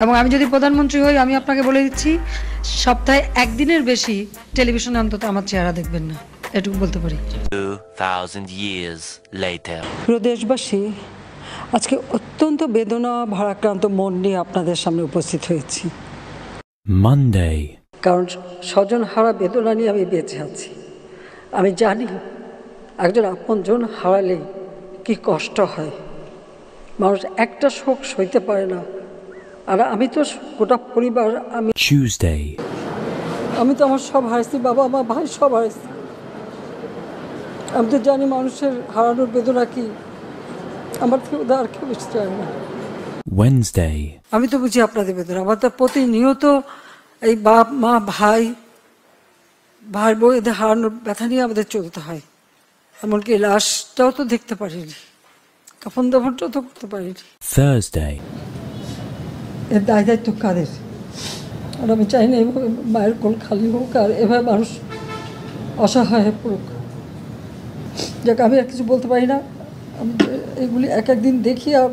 এবং আমি যদি প্রধানমন্ত্রী হই আমি আপনাকে বলে দিচ্ছি সপ্তাহে একদিনের বেশি টেলিভিশনে অন্তত আমার চেহারা দেখবেন না, এটুকু বলতে পারি। 2000 years later. প্রিয় দেশবাসী, আজকে অত্যন্ত বেদনা ভারাক্রান্ত মন নিয়ে আপনাদের সামনে উপস্থিত হয়েছি। Monday. কারণ স্বজন হারা বেদনা নিয়ে আমি বেঁচে আছি। আমি জানি একজন আপনজন হারালে কি কষ্ট হয়, মানুষ একটা শোক সইতে পারে না। আর আমি তো গোটা পরিবার, Tuesday. আমি তো আমার সব হারাইছি, বাবা আমার ভাই সব হারাইছি। আমি তো জানি মানুষের হারানোর বেদনা কি, আমার থেকে ওদের আর কেউ বেশি চায় না। Wednesday. আমি তো বুঝি আপনাদের বেদনা। আমার তো প্রতিনিয়ত এই বাপ মা ভাই বউ এদের হারানোর ব্যথা নিয়ে আমাদের চলতে হয়। এমনকি লাশটাও তো দেখতে পারিনি, কাফন দাফনটাও তো করতে পারিনি। Thursday. এর দায়িত্ব কাদের? আর আমি চাই না এভাবে মায়ের কোল খালি হোক আর এভাবে মানুষ অসহায় হয়ে পড়ুক। যাক, আমি আর কিছু বলতে পারি না। আমি এগুলি এক একদিন দেখি। আর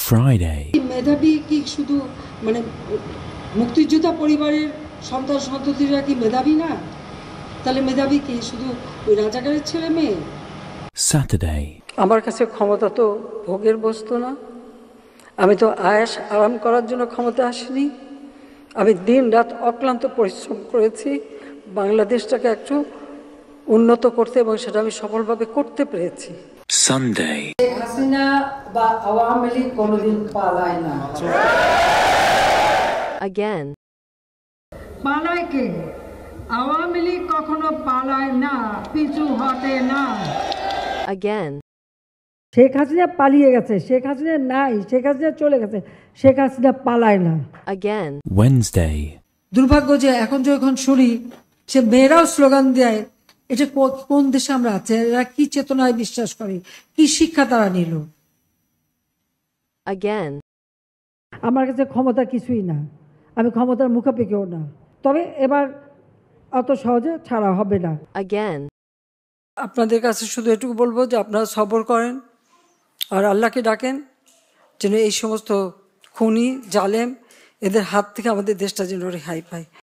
Friday. মেধাবী কি শুধু মানে মুক্তিযোদ্ধা পরিবারের সন্তান সন্ততিরা কি মেধাবী না? তাহলে মেধাবী কি শুধু ওই রাজাকারের ছেলে মেয়ে? Saturday. আমার কাছে ক্ষমতা তো ভোগের বস্তু না। আমি তো আয়েশ আরাম করার জন্য ক্ষমতা আসিনি। আমি দিন রাত অক্লান্ত পরিশ্রম করেছি বাংলাদেশটাকে একটু উন্নত করতে, এবং সেটা আমি সফলভাবে করতে পেরেছি। Sunday. শেখ হাসিনা বা আওয়ামী লীগ কোনোদিন পালায় না। Again. পালায় কে? আওয়ামী লীগ কখনো পালায় না, পিছু হটে না। Again. শেখ হাসিনা পালিয়ে গেছে, শেখ হাসিনা নাই, শেখ হাসিনা চলে গেছে, শেখ হাসিনা পালায় না। Again. Wednesday. দুর্ভাগ্য যে এখন যখন শুনি সে মেয়েরাও স্লোগান দেয়, এটা কোন দেশে আমরা আছি? এরা কি চেতনায় বিশ্বাস করে, কি শিক্ষা তারা নিল? Again. আমার কাছে ক্ষমতা কিছুই না, আমি ক্ষমতার মুখাপেক্ষিও না। তবে এবার অত সহজে ছাড়া হবে না। Again. আপনাদের কাছে শুধু এটুকু বলবো যে আপনারা সবর করেন আর আল্লাহকে ডাকেন যেন এই সমস্ত খুনি জালেম এদের হাত থেকে আমাদের দেশটা যেন রেহাই পায়।